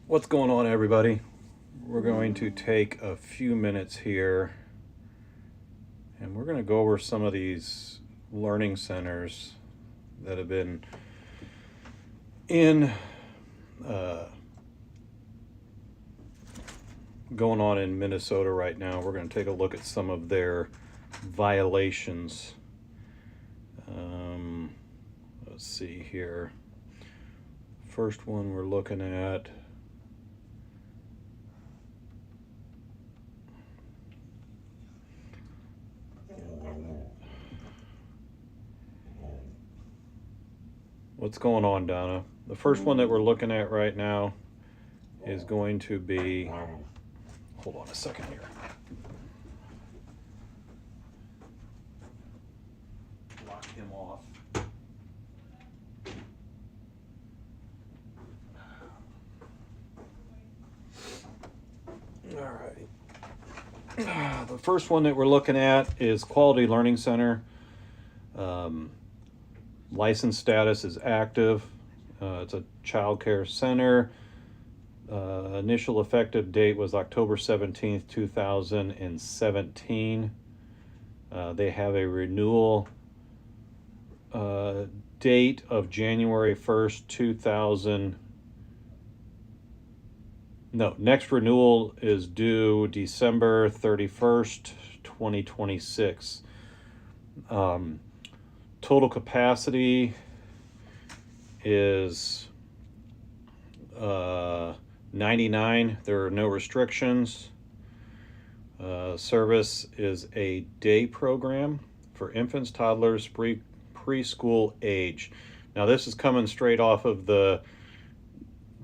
What's going on, everybody? We're going to take a few minutes here and we're going to go over some of these learning centers that have been in going on in Minnesota right now. We're going to take a look at some of their violations. Let's see here. First one we're looking at. What's going on, Donna? The first one that we're looking at right now is going to be, hold on a second here. Lock him off. All right. The first one that we're looking at is Quality Learning Center. License status is active. It's a child care center. Initial effective date was October 17th, 2017. They have a renewal date of January 1st, 2000. No, next renewal is due December 31st, 2026. Total capacity is 99. There are no restrictions. Service is a day program for infants, toddlers, preschool age. Now, this is coming straight off of the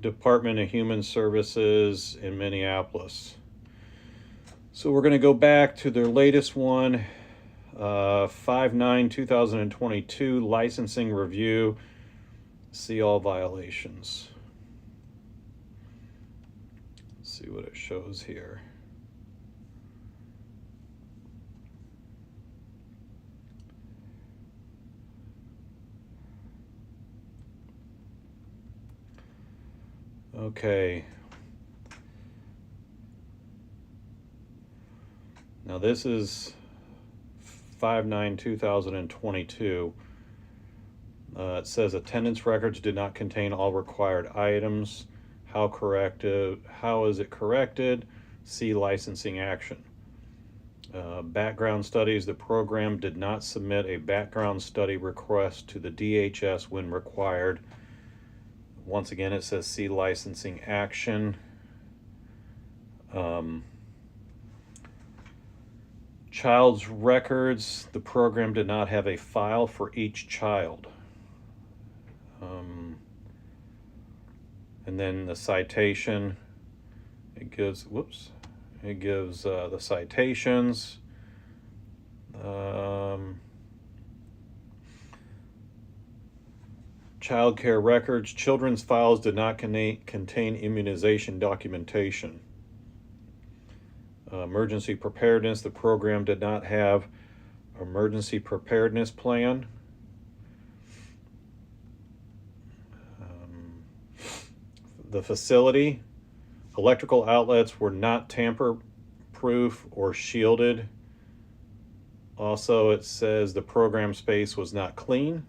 Department of Human Services in Minneapolis. So we're going to go back to their latest one, 5/9/2022 licensing review. See all violations. Let's see what it shows here. Okay. Now this is 5/9/2022. It says attendance records did not contain all required items. How is it corrected? See licensing action. Background studies. The program did not submit a background study request to the DHS when required. Once again, it says see licensing action. Child's records. The program did not have a file for each child. And then the citation, it gives the citations. Child care records. Children's files did not contain immunization documentation. Emergency preparedness. The program did not have emergency preparedness plan. The facility, electrical outlets were not tamper-proof or shielded. Also, it says the program space was not clean.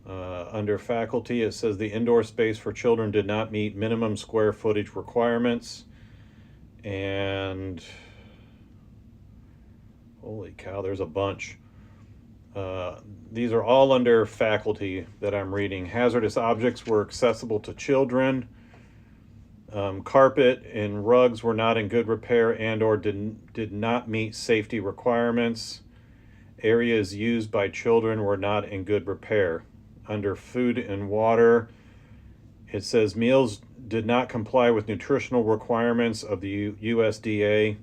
Under faculty, it says the indoor space for children did not meet minimum square footage requirements. And holy cow, there's a bunch. These are all under faculty that I'm reading. Hazardous objects were accessible to children. Carpet and rugs were not in good repair and or did not meet safety requirements. Areas used by children were not in good repair. Under food and water, it says meals did not comply with nutritional requirements of the USDA.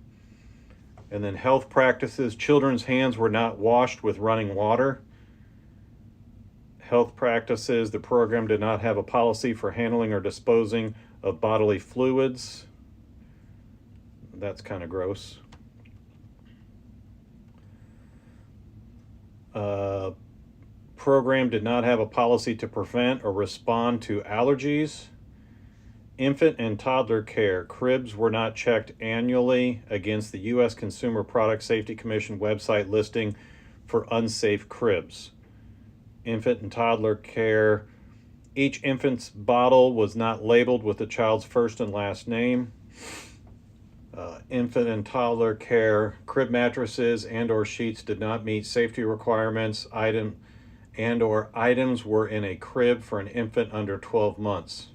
And then health practices, children's hands were not washed with running water. Health practices, the program did not have a policy for handling or disposing of bodily fluids. That's kind of gross. Program did not have a policy to prevent or respond to allergies. Infant and toddler care. Cribs were not checked annually against the U.S. Consumer Product Safety Commission website listing for unsafe cribs. Infant and toddler care. Each infant's bottle was not labeled with the child's first and last name. Infant and toddler care. Crib mattresses and or sheets did not meet safety requirements. Items were in a crib for an infant under 12 months.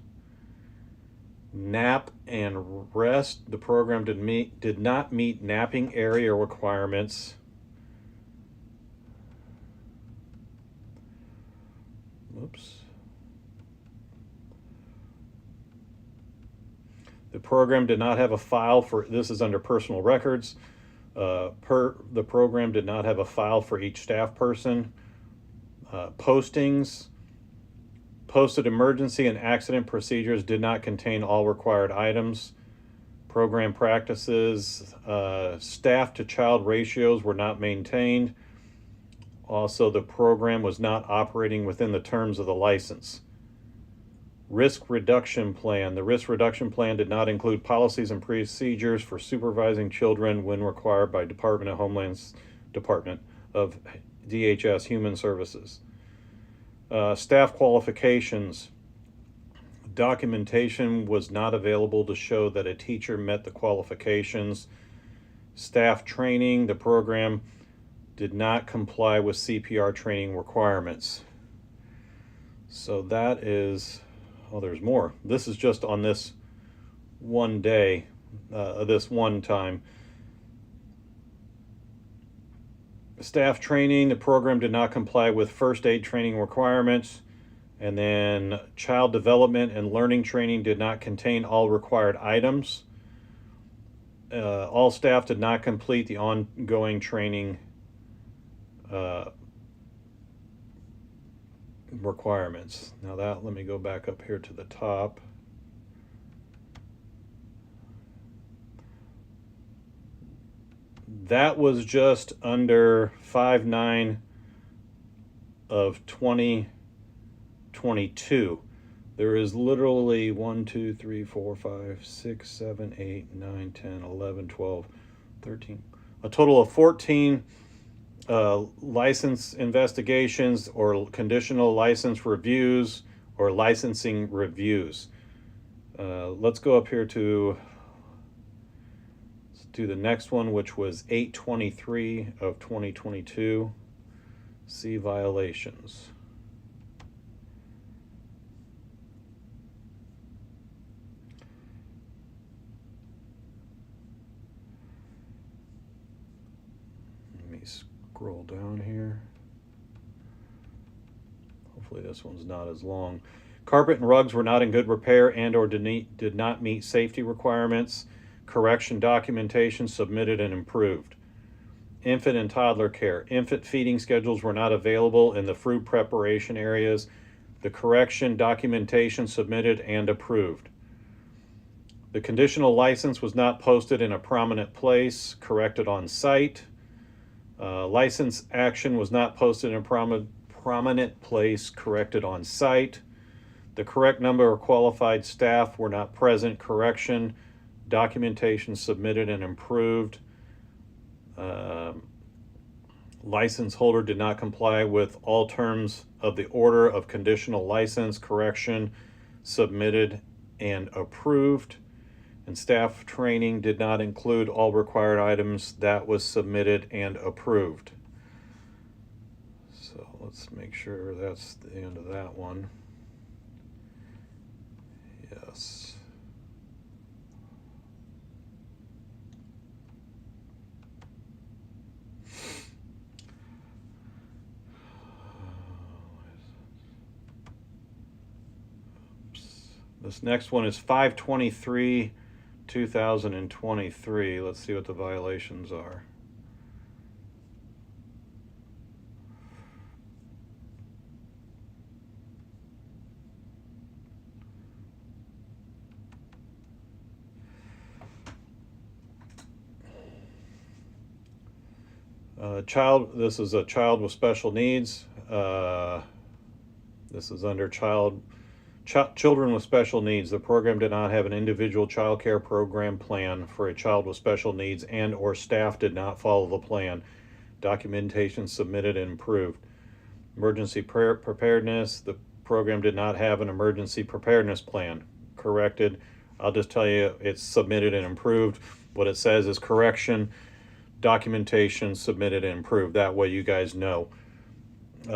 Nap and rest. The program did not meet napping area requirements. Oops. The program did not have a file for, this is under personal records. The program did not have a file for each staff person. Postings. Posted emergency and accident procedures did not contain all required items. Program practices, staff to child ratios were not maintained. Also, the program was not operating within the terms of the license. Risk reduction plan. The risk reduction plan did not include policies and procedures for supervising children when required by Department of DHS Human Services. Staff qualifications. Documentation was not available to show that a teacher met the qualifications. Staff training. The program did not comply with CPR training requirements. So that is, oh, there's more. This is just on this one day, this one time. Staff training, the program did not comply with first aid training requirements. And then child development and learning training did not contain all required items. All staff did not complete the ongoing training requirements. Now let me go back up here to the top. That was just under 5/9 of 2022. There is literally 1, 2, 3, 4, 5, 6, 7, 8, 9, 10, 11, 12, 13. A total of 14 license investigations or conditional license reviews or licensing reviews. Let's go up here to the next one, which was 8/23 of 2022. See violations. Let me scroll down here. Hopefully this one's not as long. Carpet and rugs were not in good repair and or did not meet safety requirements. Correction documentation submitted and improved. Infant and toddler care. Infant feeding schedules were not available in the food preparation areas. The correction documentation submitted and approved. The conditional license was not posted in a prominent place, corrected on site. License action was not posted in a prominent place, corrected on site. The correct number of qualified staff were not present, correction. Documentation submitted and improved. License holder did not comply with all terms of the order of conditional license, correction, submitted and approved. And staff training did not include all required items, that was submitted and approved. So let's make sure that's the end of that one. Yes. This next one is 5/23/2023. Let's see what the violations are. This is a child with special needs. This is under child children with special needs. The program did not have an individual child care program plan for a child with special needs, and or staff did not follow the plan. Documentation submitted and improved. Emergency preparedness. The program did not have an emergency preparedness plan. Corrected. I'll just tell you it's submitted and improved. What it says is correction, documentation, submitted and improved. That way you guys know.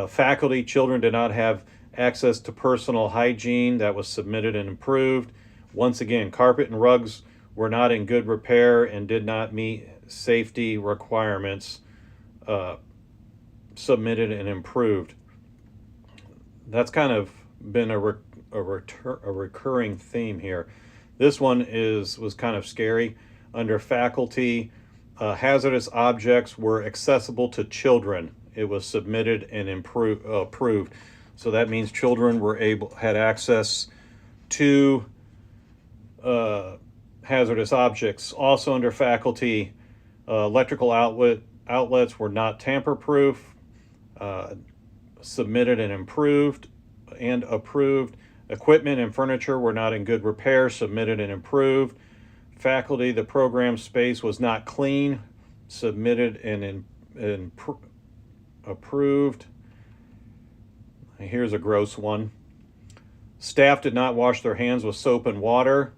Faculty, children did not have access to personal hygiene. That was submitted and improved. Once again, carpet and rugs were not in good repair and did not meet safety requirements. Submitted and improved. That's kind of been a recurring theme here. This one was kind of scary. Under faculty, hazardous objects were accessible to children. It was submitted and approved. So that means children had access to hazardous objects. Also under faculty, electrical outlets were not tamper-proof. Submitted and approved. Equipment and furniture were not in good repair. Submitted and improved. Faculty, the program space was not clean. Submitted and approved. Here's a gross one. Staff did not wash their hands with soap and water,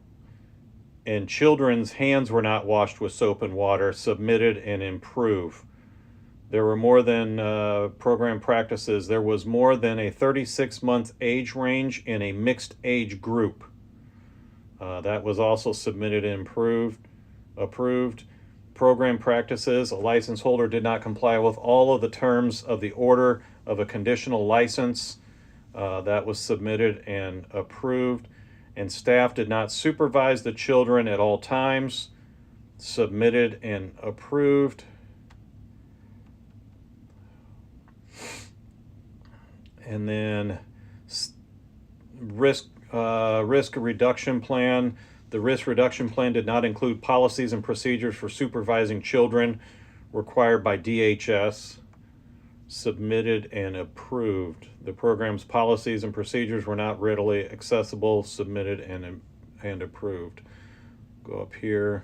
and children's hands were not washed with soap and water. Submitted and improved. There were more than program practices. There was more than a 36-month age range in a mixed age group. That was also submitted and approved. Program practices. A license holder did not comply with all of the terms of the order of a conditional license. That was submitted and approved. And staff did not supervise the children at all times. Submitted and approved. And then risk reduction plan. The risk reduction plan did not include policies and procedures for supervising children required by DHS. Submitted and approved. The program's policies and procedures were not readily accessible. Submitted and approved. Go up here.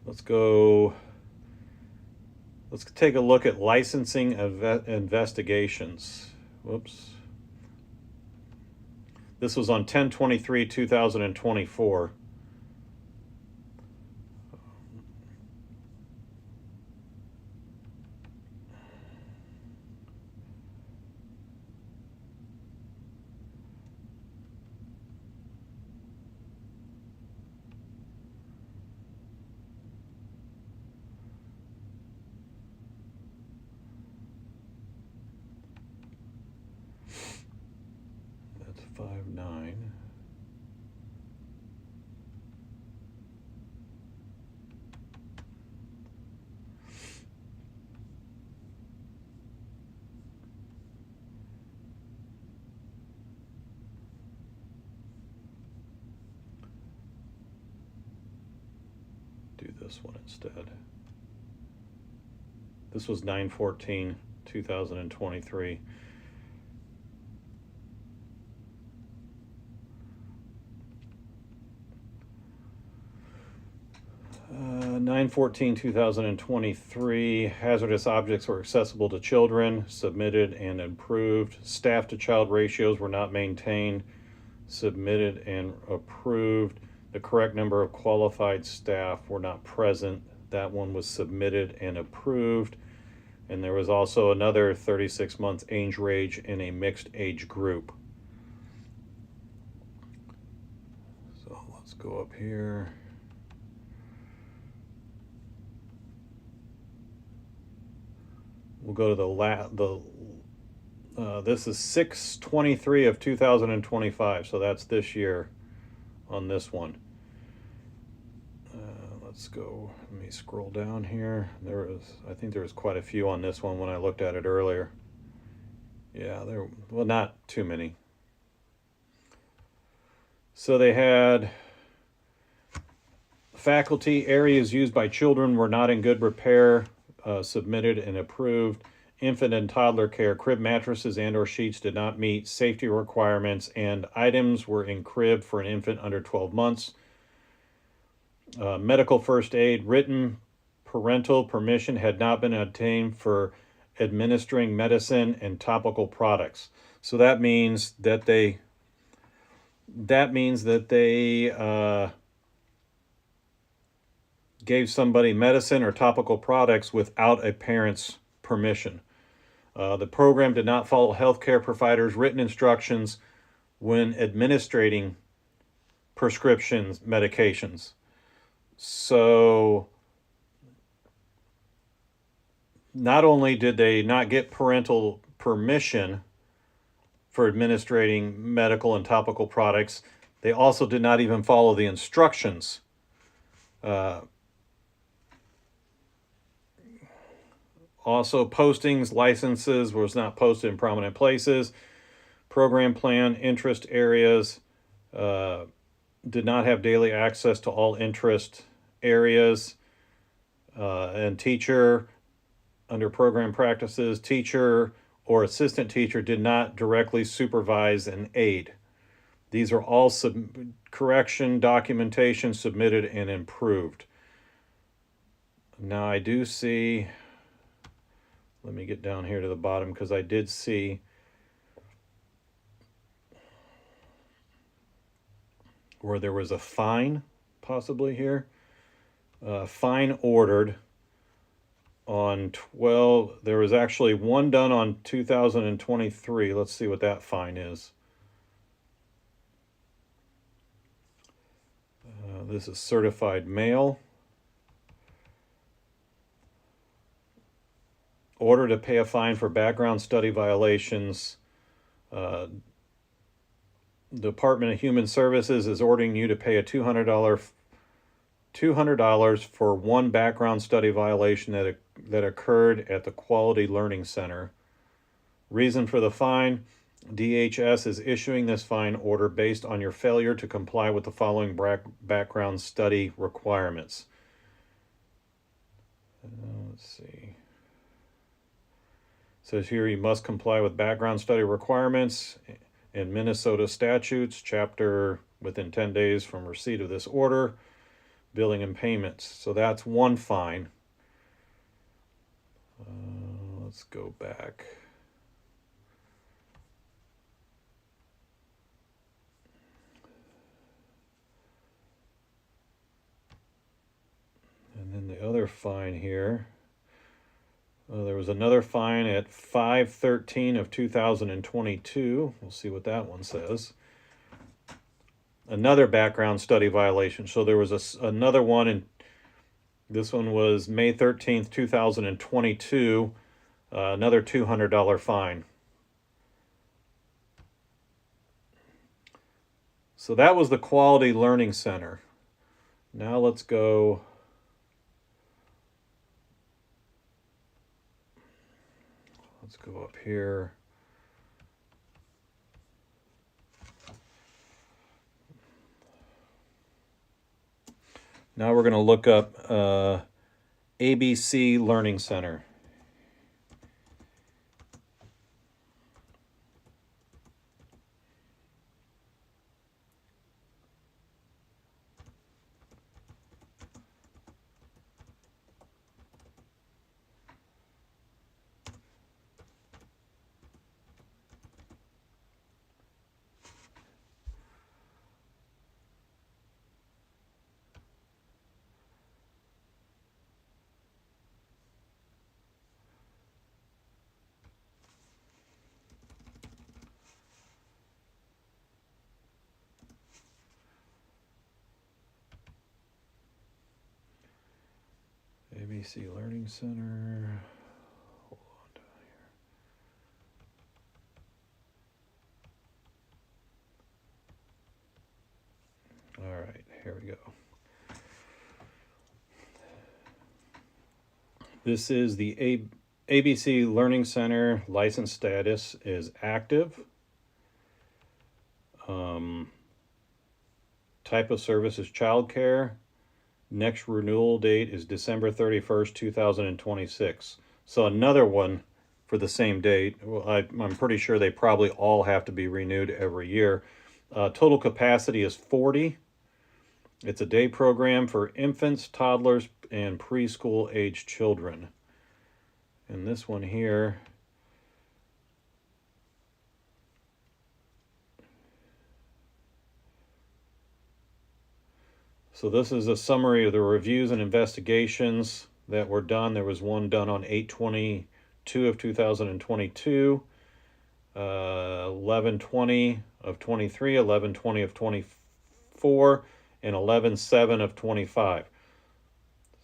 Let's take a look at licensing investigations. Whoops. This was on 10/23/2024. That's 5/9. Do this one instead. This was 9/14/2023. 9/14/2023, hazardous objects were accessible to children, submitted and improved. Staff to child ratios were not maintained, submitted and approved. The correct number of qualified staff were not present. That one was submitted and approved. And there was also another 36-month age range in a mixed age group. So let's go up here. We'll go to this is 6/23/2025, so that's this year on this one. Let's go, let me scroll down here. I think there was quite a few on this one when I looked at it earlier. Yeah, well, not too many. So they had faculty areas used by children were not in good repair. Submitted and approved. infant and toddler care, crib mattresses and or sheets did not meet safety requirements, and items were in crib for an infant under 12 months. Medical first aid, written parental permission had not been obtained for administering medicine and topical products. So that means that they gave somebody medicine or topical products without a parent's permission. The program did not follow healthcare providers' written instructions when administering prescriptions medications. So not only did they not get parental permission for administering medical and topical products, they also did not even follow the instructions. Also, postings, licenses was not posted in prominent places. Program plan, interest areas, did not have daily access to all interest areas. And teacher, under program practices, teacher or assistant teacher did not directly supervise and aid. These are all correction documentation submitted and improved. Now I do see, let me get down here to the bottom, because I did see where there was a fine possibly here. Fine ordered on 12. There was actually one done on 2023. Let's see what that fine is. This is certified mail. Order to pay a fine for background study violations. Department of Human Services is ordering you to pay a $200 for one background study violation that occurred at the Quality Learning Center. Reason for the fine: DHS is issuing this fine order based on your failure to comply with the following background study requirements. Let's see. It says here you must comply with background study requirements in Minnesota statutes, chapter within 10 days from receipt of this order, billing and payments. So that's one fine. Let's go back. And then the other fine here. There was another fine at 5/13 of 2022. We'll see what that one says. Another background study violation. So there was another one, and this one was May 13th, 2022. Another $200 fine. So that was the Quality Learning Center. Now let's go. Let's go up here. Now we're going to look up ABC Learning Center. ABC Learning Center. Hold on down here. All right, here we go. This is the ABC Learning Center. License status is active. Type of service is childcare. Next renewal date is December 31st, 2026. So another one for the same date. Well, I'm pretty sure they probably all have to be renewed every year. Total capacity is 40. It's a day program for infants, toddlers, and preschool age children. And this one here, so this is a summary of the reviews and investigations that were done. There was one done on 8/22 of 2022, 11/20 of 23, 11/20 of 24, and 11/7 of 25.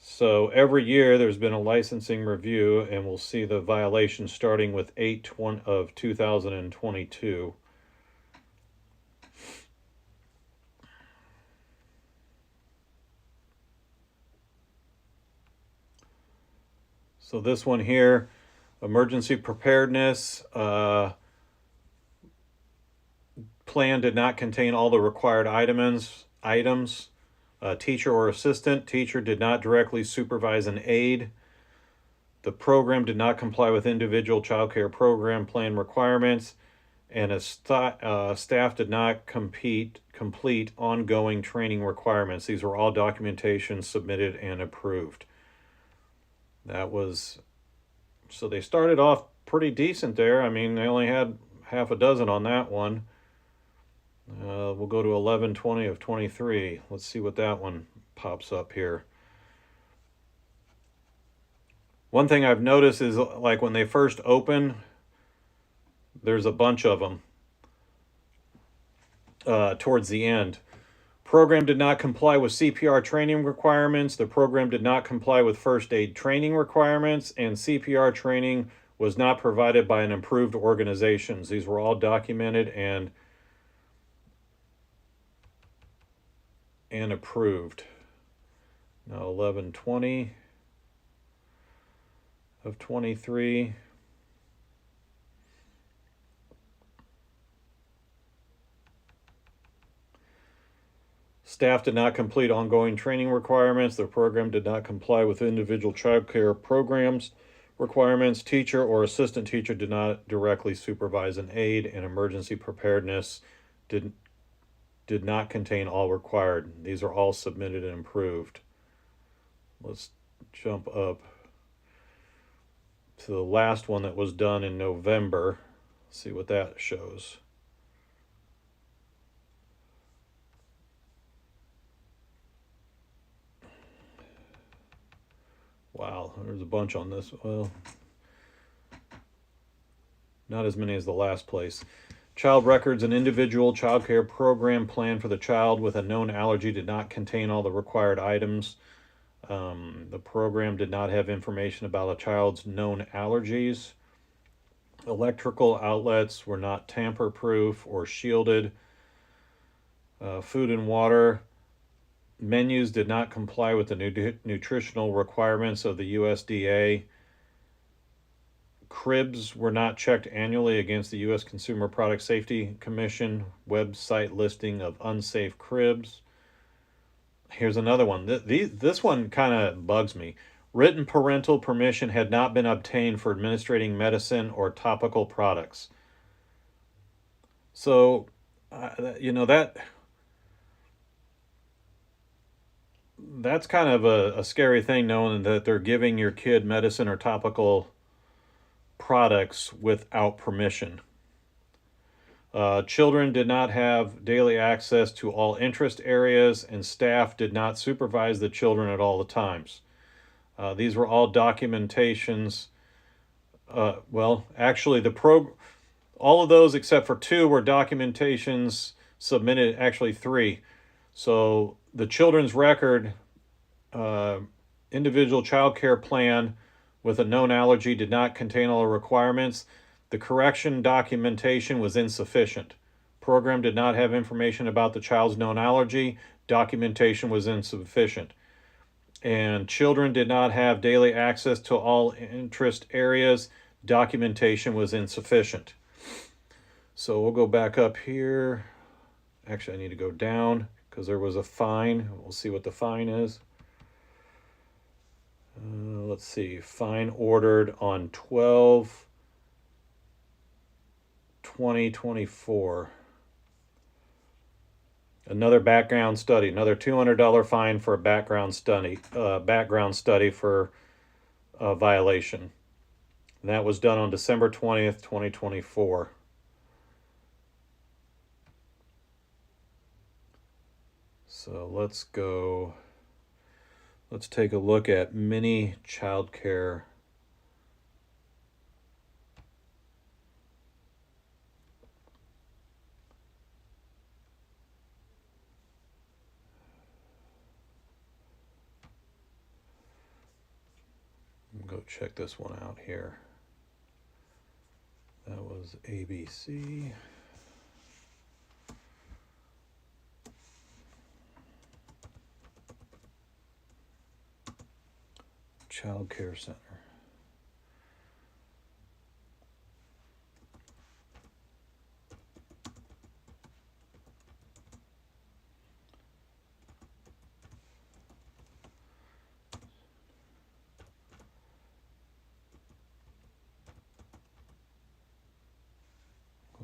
So every year there's been a licensing review, and we'll see the violations starting with 8/20 of 2022. So this one here, emergency preparedness plan did not contain all the required items. Teacher or assistant. Teacher did not directly supervise and aid. The program did not comply with individual child care program plan requirements, and staff did not complete ongoing training requirements. These were all documentation submitted and approved. That was, so they started off pretty decent there. I mean, they only had half a dozen on that one. We'll go to 11/20 of 23. Let's see what that one pops up here. One thing I've noticed is, like, when they first open, there's a bunch of them towards the end. Program did not comply with CPR training requirements. The program did not comply with first aid training requirements, and CPR training was not provided by an approved organizations. These were all documented and approved. Now 11/20 of 23. Staff did not complete ongoing training requirements. The program did not comply with individual child care programs requirements. Teacher or assistant teacher did not directly supervise and aid, and emergency preparedness did not contain all required. These are all submitted and approved. Let's jump up to the last one that was done in November. See what that shows. Wow, there's a bunch on this. Well, not as many as the last place. Child records, an individual child care program plan for the child with a known allergy did not contain all the required items. The program did not have information about a child's known allergies. Electrical outlets were not tamper-proof or shielded. Food and water menus did not comply with the nutritional requirements of the USDA. Cribs were not checked annually against the U.S. Consumer Product Safety Commission website listing of unsafe cribs. Here's another one. This one kind of bugs me. Written parental permission had not been obtained for administering medicine or topical products. So, that's kind of a scary thing, knowing that they're giving your kid medicine or topical products without permission. Children did not have daily access to all interest areas, and staff did not supervise the children at all the times. These were all documentations. Actually, all of those except for two were documentations submitted, actually three. So the children's record, individual child care plan with a known allergy did not contain all the requirements. The correction documentation was insufficient. Program did not have information about the child's known allergy. Documentation was insufficient. And children did not have daily access to all interest areas. Documentation was insufficient. So we'll go back up here. Actually, I need to go down because there was a fine. We'll see what the fine is. Let's see. Fine ordered on 12 2024. Another background study, another $200 fine for a background study for a violation. And that was done on December 20th, 2024. So let's take a look at mini childcare. Go check this one out here. That was ABC. Child Care Center.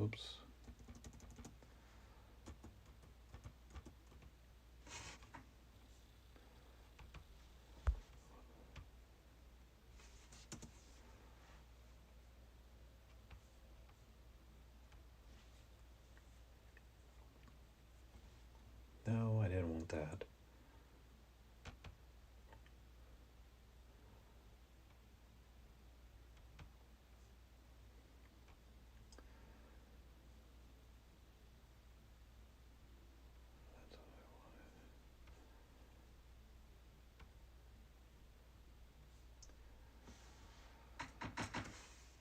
Oops. No, I didn't want that.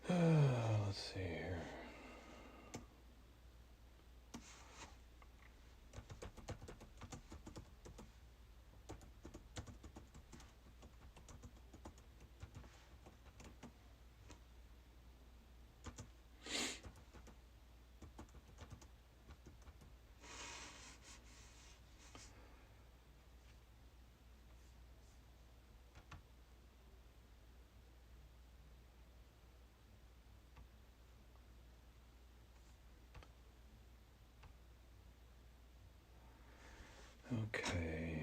Let's see here. Okay.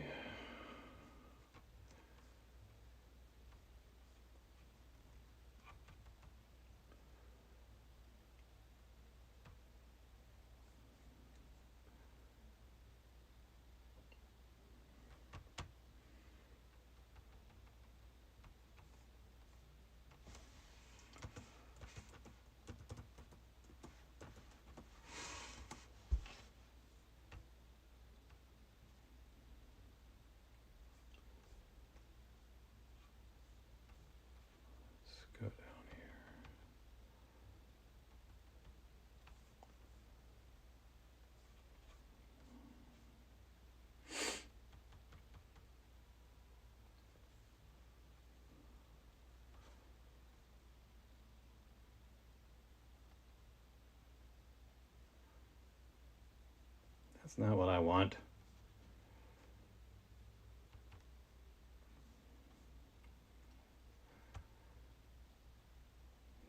Let's go down here. That's not what I want.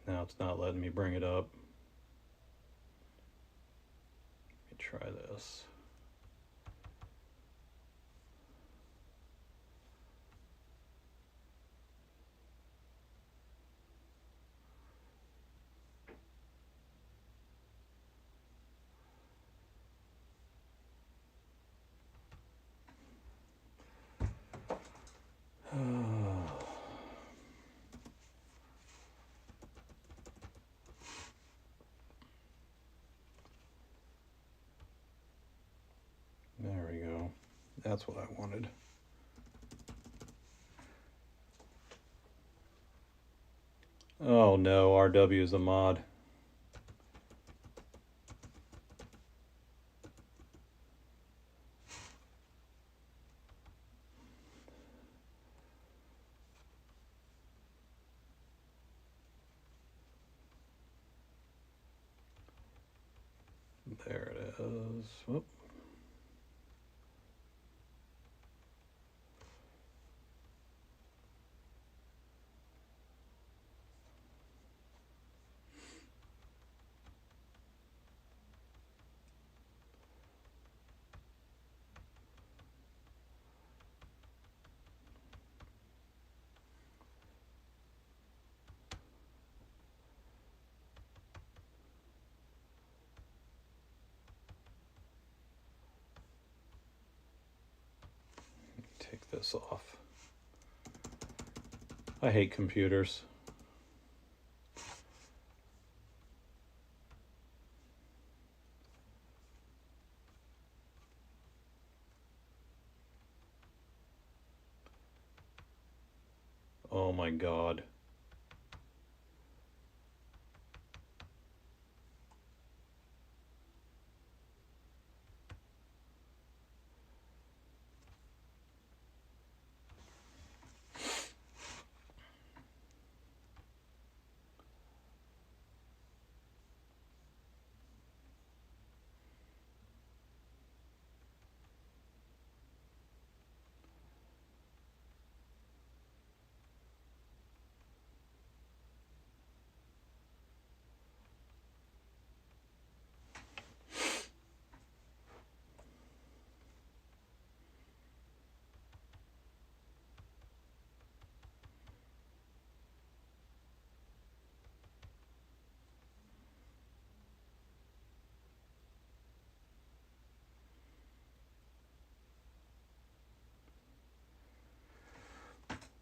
Now it's not letting me bring it up. Let me try this. There we go. That's what I wanted. Oh no, RW is a mod. There it is. Whoop. take this off. I hate computers. Oh my God.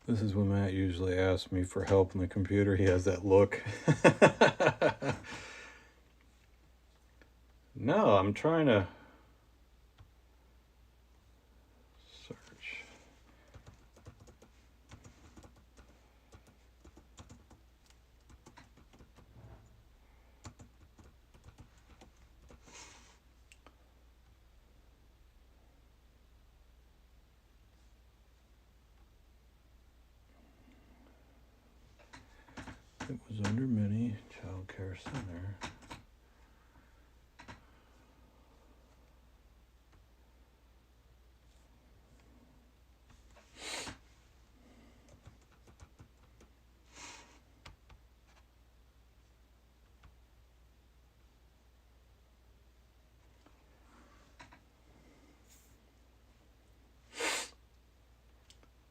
This is when Matt usually asks me for help on the computer. He has that look. No, I'm trying to search. It was under Mini Child Care Center.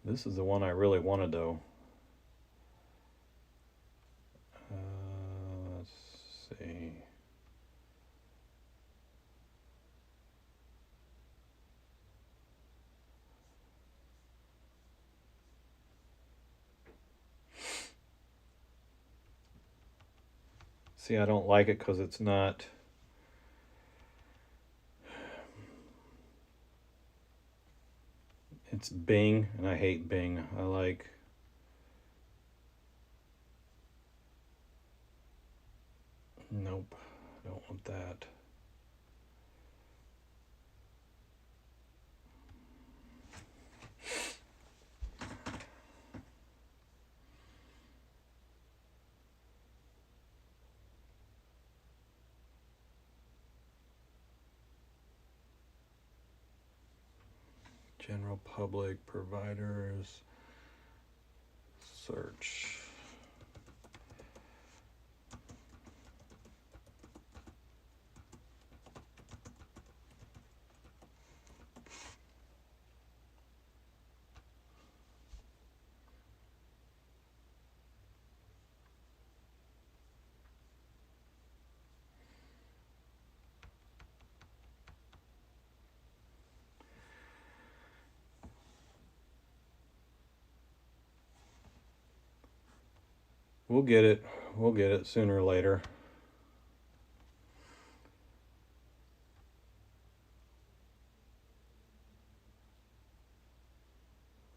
This is the one I really wanted, though. Let's see. See, I don't like it because it's not. It's Bing, and I hate Bing. I like. Nope, I don't want that. General public providers. Search. We'll get it. We'll get it sooner or later.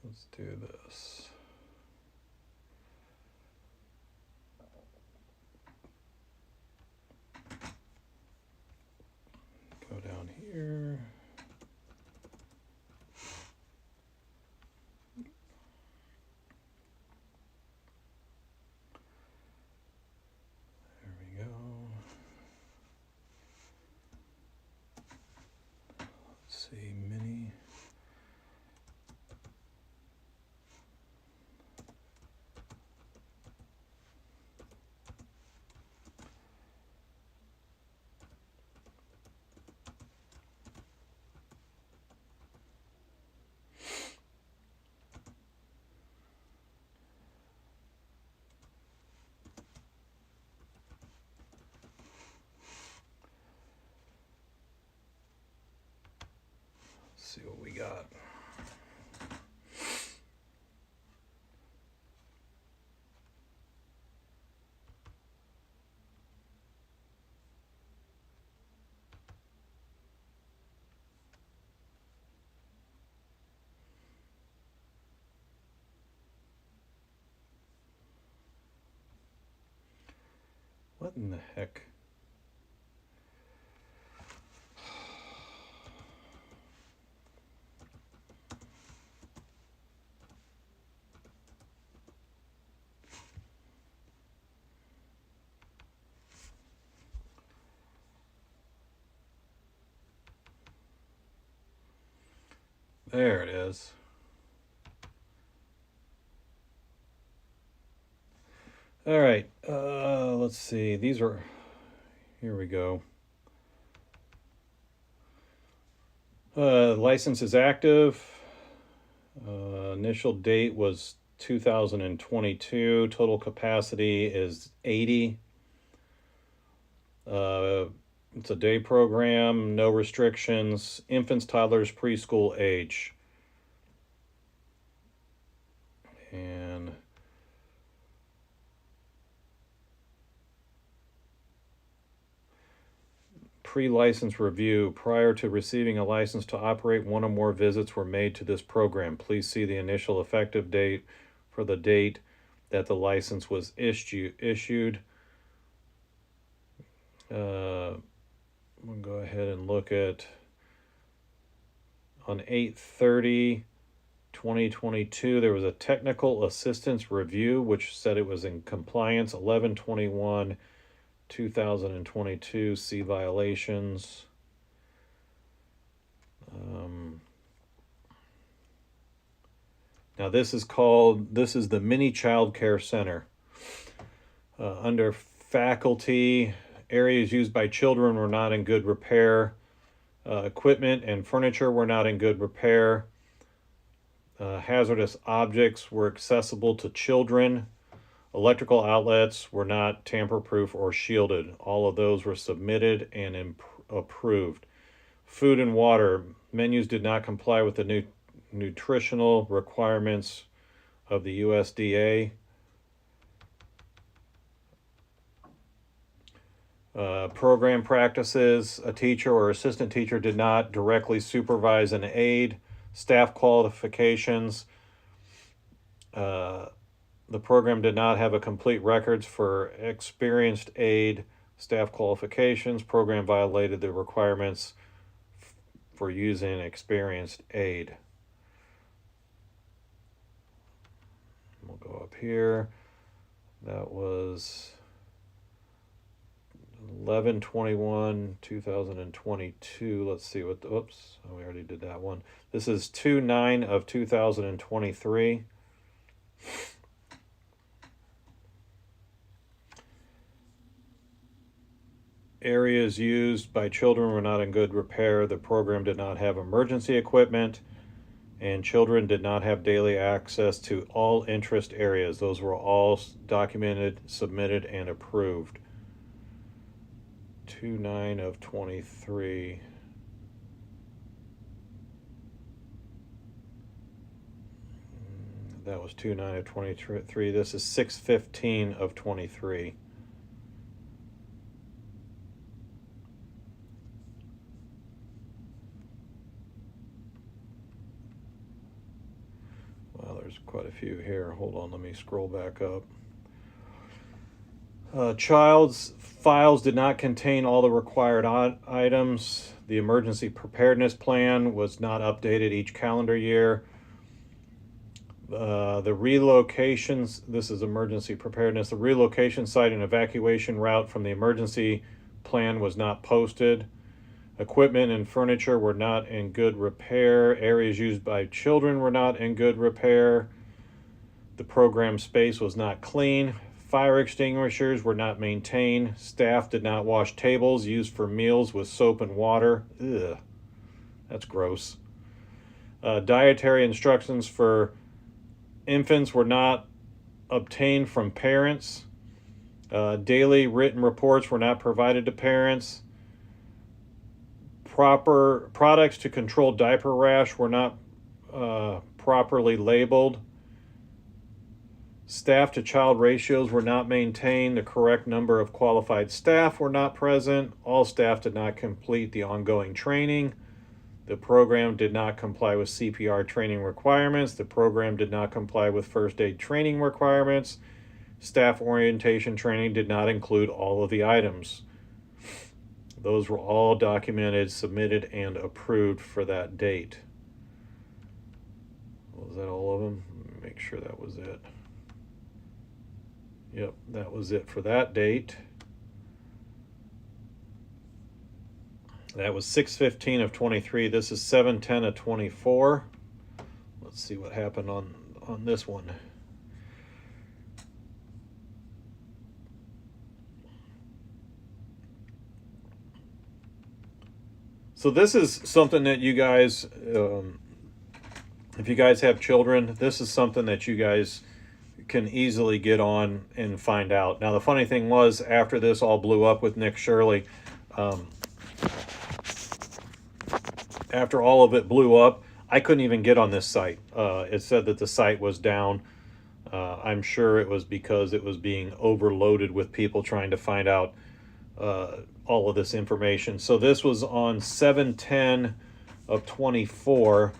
Let's do this. Go down here. There we go. Let's see, Mini. What in the heck? There it is. All right, let's see. These are, here we go. License is active. Initial date was 2022. Total capacity is 80. It's a day program, no restrictions. Infants, toddlers, preschool age. And pre-license review. Prior to receiving a license to operate, one or more visits were made to this program. Please see the initial effective date for the date that the license was issued. We'll go ahead and look at on 8/30/2022 there was a technical assistance review which said it was in compliance. 11/21/2022, see violations. Now this is the mini child care center. Under faculty, areas used by children were not in good repair. Equipment and furniture were not in good repair. Hazardous objects were accessible to children. Electrical outlets were not tamper-proof or shielded. All of those were submitted and approved. Food and water. Menus did not comply with the nutritional requirements of the USDA. Program practices. A teacher or assistant teacher did not directly supervise an aide. Staff qualifications. The program did not have a complete records for experienced aide. Staff qualifications. Program violated the requirements for using experienced aide. We'll go up here. That was 11/21/2022. Let's see what, oops, we already did that one. This is 2/9/2023. Areas used by children were not in good repair. The program did not have emergency equipment, and children did not have daily access to all interest areas. Those were all documented, submitted, and approved. 2/9/23. That was 2/9/23. This is 6/15/23. Well, there's quite a few here. Hold on, let me scroll back up. Child's files did not contain all the required items. The emergency preparedness plan was not updated each calendar year. The relocations, this is emergency preparedness, the relocation site and evacuation route from the emergency plan was not posted. Equipment and furniture were not in good repair. Areas used by children were not in good repair. The program space was not clean. Fire extinguishers were not maintained. Staff did not wash tables used for meals with soap and water. Ugh, that's gross. Dietary instructions for infants were not obtained from parents. Daily written reports were not provided to parents. Proper products to control diaper rash were not properly labeled. Staff to child ratios were not maintained. The correct number of qualified staff were not present. All staff did not complete the ongoing training. The program did not comply with CPR training requirements. The program did not comply with first aid training requirements. Staff orientation training did not include all of the items. Those were all documented, submitted, and approved for that date. Was that all of them? Let me make sure that was it. Yep, that was it for that date. That was 6/15 of 23. This is 7/10 of 24. Let's see what happened on this one. So this is something that you guys, if you guys have children, this is something that you guys can easily get on and find out. Now, the funny thing was, after this all blew up with Nick Shirley, after all of it blew up, I couldn't even get on this site. It said that the site was down. I'm sure it was because it was being overloaded with people trying to find out all of this information. So this was on 7/10 of 24.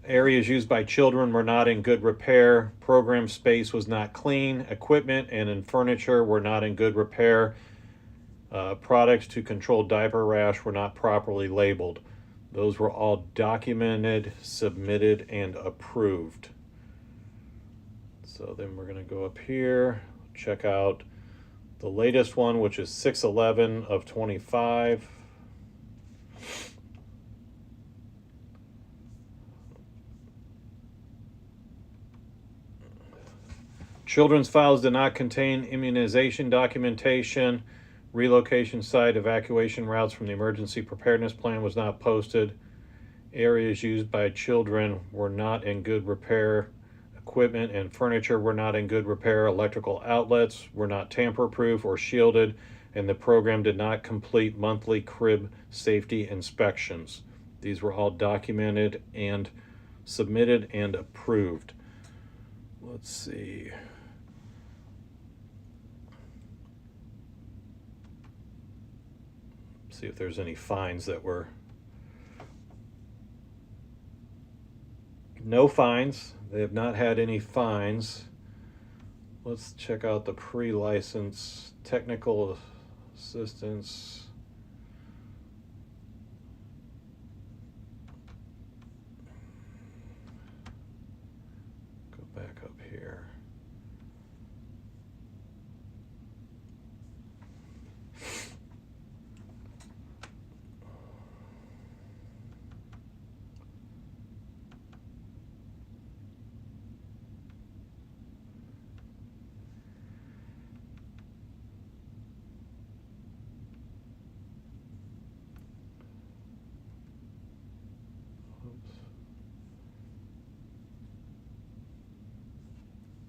Areas used by children were not in good repair. Program space was not clean. Equipment and furniture were not in good repair. Products to control diaper rash were not properly labeled. Those were all documented, submitted, and approved. So then we're going to go up here, check out the latest one, which is 6/11 of 25. Children's files did not contain immunization documentation. Relocation site evacuation routes from the emergency preparedness plan was not posted. Areas used by children were not in good repair. Equipment and furniture were not in good repair. Electrical outlets were not tamper-proof or shielded, and the program did not complete monthly crib safety inspections. These were all documented and submitted and approved. Let's see. See if there's any fines that were. No fines. They have not had any fines. Let's check out the pre-license technical assistance. Go back up here.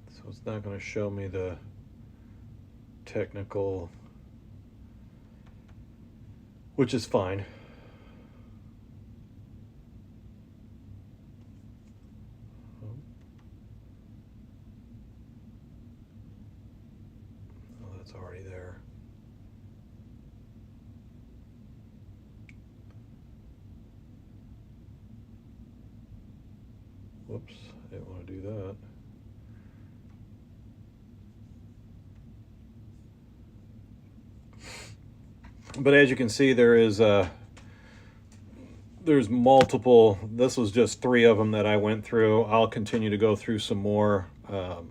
So it's not going to show me the technical, which is fine. Oh, that's already there. Whoops, I didn't want to do that. But as you can see, there's multiple. This was just 3 of them that I went through. I'll continue to go through some more of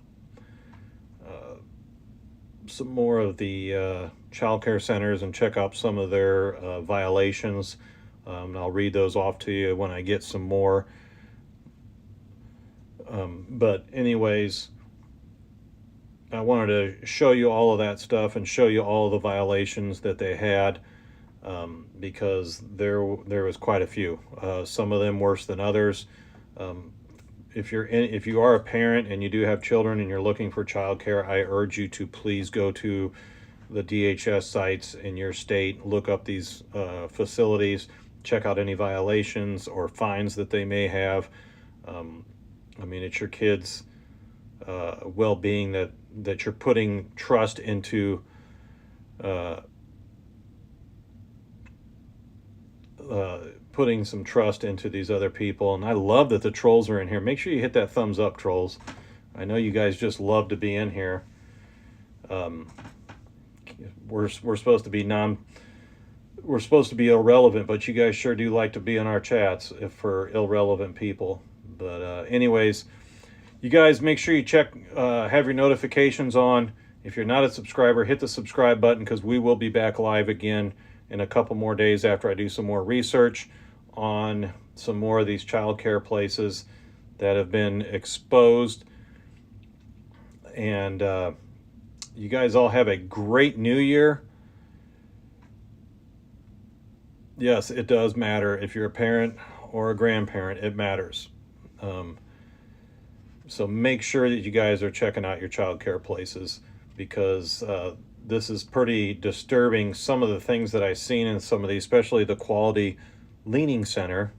the child care centers and check out some of their violations. And I'll read those off to you when I get some more. But anyways, I wanted to show you all of that stuff and show you all of the violations that they had, because there was quite a few. Some of them worse than others. If you are a parent and you do have children and you're looking for childcare, I urge you to please go to the DHS sites in your state, look up these facilities, check out any violations or fines that they may have. I mean, it's your kids' well-being that you're putting trust into, putting some trust into these other people. And I love that the trolls are in here. Make sure you hit that thumbs up, trolls. I know you guys just love to be in here. We're supposed to be we're supposed to be irrelevant, but you guys sure do like to be in our chats for irrelevant people. But anyways, you guys make sure you check, have your notifications on. If you're not a subscriber, hit the subscribe button, because we will be back live again in a couple more days after I do some more research on some more of these child care places that have been exposed. And you guys all have a great new year. Yes, it does matter. If you're a parent or a grandparent, it matters. So make sure that you guys are checking out your child care places, because this is pretty disturbing. Some of the things that I've seen in some of these, especially the Quality Leaning Center,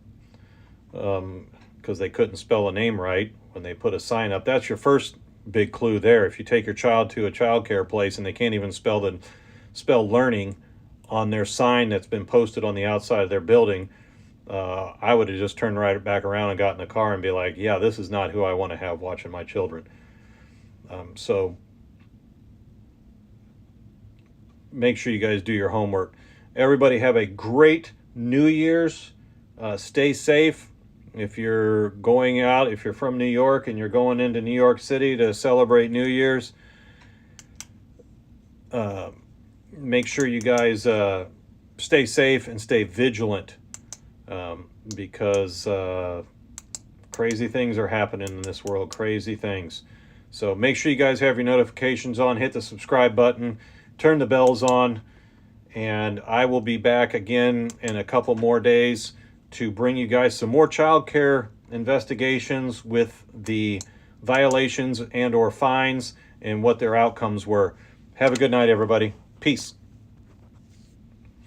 because they couldn't spell a name right when they put a sign up. That's your first big clue there. If you take your child to a child care place and they can't even spell learning on their sign that's been posted on the outside of their building, I would have just turned right back around and got in the car and be like, yeah, this is not who I want to have watching my children. So make sure you guys do your homework. Everybody have a great New Year's. Stay safe. If you're going out, if you're from New York and you're going into New York City to celebrate New Year's, make sure you guys stay safe and stay vigilant, because crazy things are happening in this world, crazy things. So make sure you guys have your notifications on, hit the subscribe button, turn the bells on, and I will be back again in a couple more days to bring you guys some more child care investigations with the violations and or fines and what their outcomes were. Have a good night, everybody. Peace.